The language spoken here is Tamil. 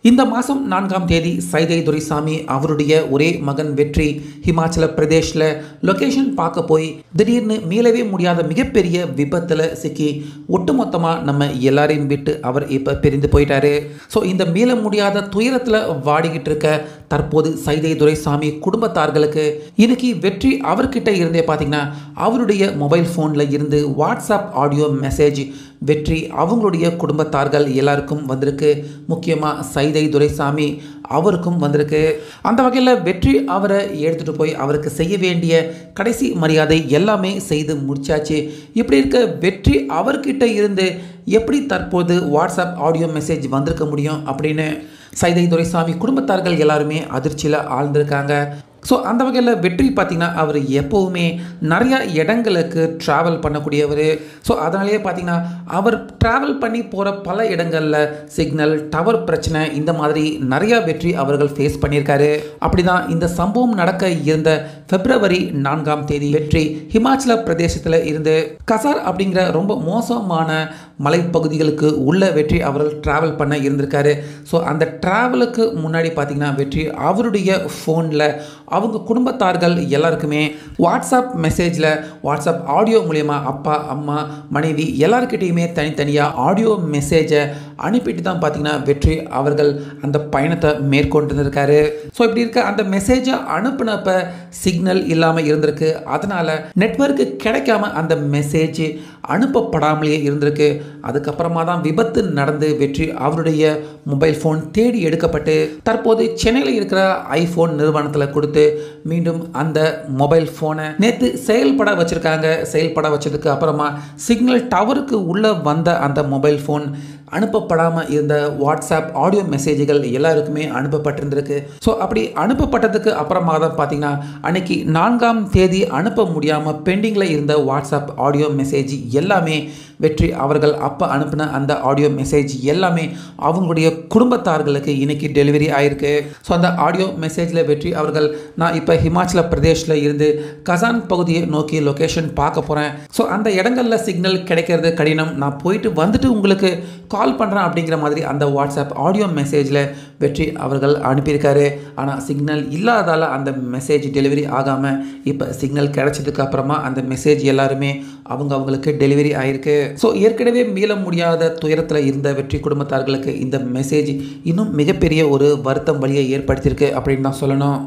இந்த மாதம் 4ஆம் தேதி சைதை துரைசாமி அவருடைய ஒரே மகன் வெற்றி ஹிமாச்சல பிரதேஷில் லொக்கேஷன் பார்க்க போய் திடீர்னு மீளவே முடியாத மிகப்பெரிய விபத்தில் சிக்கி ஒட்டுமொத்தமாக நம்ம எல்லாரையும் விட்டு அவர் இப்போ பிரிந்து போயிட்டாரு. ஸோ இந்த மீள முடியாத துயரத்தில் வாடிக்கிட்டு இருக்க தற்போது சைதை துரைசாமி குடும்பத்தார்களுக்கு இன்னைக்கு வெற்றி அவர்கிட்ட இருந்தே பார்த்தீங்கன்னா அவருடைய மொபைல் ஃபோனில் இருந்து வாட்ஸ்அப் ஆடியோ மெசேஜ் வெற்றி அவங்களுடைய குடும்பத்தார்கள் எல்லாருக்கும் வந்திருக்கு. முக்கியமாக சைதை துரைசாமி அவருக்கும் வந்திருக்கு. அந்த வகையில் வெற்றி அவரை எடுத்துகிட்டு போய் அவருக்கு செய்ய வேண்டிய கடைசி மரியாதை எல்லாமே செய்து முடிச்சாச்சு. இப்படி இருக்க வெற்றி அவர்கிட்ட இருந்து எப்படி தற்போது வாட்ஸ்அப் ஆடியோ மெசேஜ் வந்திருக்க முடியும் அப்படின்னு சைதை துரைசாமி குடும்பத்தார்கள் எல்லாருமே அதிர்ச்சியில் ஆழ்ந்திருக்காங்க. ஸோ அந்த வகையில் வெற்றி பார்த்திங்கன்னா அவர் எப்போவுமே நிறையா இடங்களுக்கு ட்ராவல் பண்ணக்கூடியவர். ஸோ அதனாலேயே பார்த்திங்கன்னா அவர் ட்ராவல் பண்ணி போகிற பல இடங்களில் சிக்னல் டவர் பிரச்சனை இந்த மாதிரி நிறையா வெற்றி அவர்கள் ஃபேஸ் பண்ணியிருக்காரு. அப்படி தான் இந்த சம்பவம் நடக்க இருந்த February 4ஆம் தேதி வெற்றி ஹிமாச்சல பிரதேசத்தில் இருந்து கசார் அப்படிங்கிற ரொம்ப மோசமான மலைப்பகுதிகளுக்கு உள்ள வெற்றி அவர்கள் ட்ராவல் பண்ண இருந்திருக்காரு. ஸோ அந்த ட்ராவலுக்கு முன்னாடி பார்த்திங்கன்னா வெற்றி அவருடைய ஃபோனில் அவங்க குடும்பத்தார்கள் எல்லாருக்குமே வாட்ஸ்அப் மெசேஜில் வாட்ஸ்அப் ஆடியோ மூலயமா அப்பா அம்மா மனைவி எல்லாருக்கிட்டையுமே தனித்தனியாக ஆடியோ மெசேஜை அனுப்பிட்டு தான் பார்த்திங்கன்னா வெற்றி அவர்கள் அந்த பயணத்தை மேற்கொண்டிருக்காரு. ஸோ இப்படி இருக்க அந்த மெசேஜை அனுப்பினப்ப சிக்னல் இல்லாமல் இருந்திருக்கு. அதனால் நெட்வொர்க்கு கிடைக்காம அந்த மெசேஜ் அனுப்பப்படாமலேயே இருந்திருக்கு. அதுக்கப்புறமா தான் விபத்து நடந்து வெற்றி அவருடைய மொபைல் ஃபோன் தேடி எடுக்கப்பட்டு தற்போது சென்னையில் இருக்கிற ஐஃபோன் நிறுவனத்தில் கொடுத்து மீண்டும் அந்த மொபைல் ஃபோனை நேற்று செயல்பட வச்சுருக்காங்க. செயல்பட வச்சதுக்கு அப்புறமா சிக்னல் டவருக்கு உள்ளே வந்த அந்த மொபைல் ஃபோன் அனுப்பப்படாமல் இருந்த வாட்ஸ்அப் ஆடியோ மெசேஜ்கள் எல்லாருக்குமே அனுப்பப்பட்டிருந்திருக்கு. ஸோ அப்படி அனுப்பப்பட்டதுக்கு அப்புறமா தான் பார்த்தீங்கன்னா அன்னைக்கு 4ஆம் தேதி அனுப்ப முடியாமல் பெண்டிங்கில் இருந்த வாட்ஸ்அப் ஆடியோ மெசேஜ் எல்லாமே வெற்றி அவர்கள் அப்போ அனுப்பின அந்த ஆடியோ மெசேஜ் எல்லாமே அவங்களுடைய குடும்பத்தார்களுக்கு இன்னைக்கு டெலிவரி ஆயிருக்கு. ஸோ அந்த ஆடியோ மெசேஜில் வெற்றி அவர்கள் நான் இப்போ ஹிமாச்சல பிரதேஷில் இருந்து கசான் பகுதியை நோக்கி லொக்கேஷன் பார்க்க போகிறேன். ஸோ அந்த இடங்களில் சிக்னல் கிடைக்கிறது கடினம், நான் போயிட்டு வந்துட்டு உங்களுக்கு கால் பண்ணுறேன் அப்படிங்கிற மாதிரி அந்த வாட்ஸ்அப் ஆடியோ மெசேஜில் வெற்றி அவர்கள் அனுப்பியிருக்காரு. ஆனால் சிக்னல் இல்லாதால் அந்த மெசேஜ் டெலிவரி ஆகாமல் இப்போ சிக்னல் கிடைச்சதுக்கு அப்புறமா அந்த மெசேஜ் எல்லாருமே அவங்களுக்கு டெலிவரி ஆயிருக்கு. ஸோ ஏற்கனவே மீள முடியாத துயரத்தில் இருந்த வெற்றி குடும்பத்தார்களுக்கு இந்த மெசேஜ் இன்னும் மிகப்பெரிய ஒரு வருத்தம் வழியை ஏற்படுத்தியிருக்கு அப்படின்னு தான் சொல்லணும்.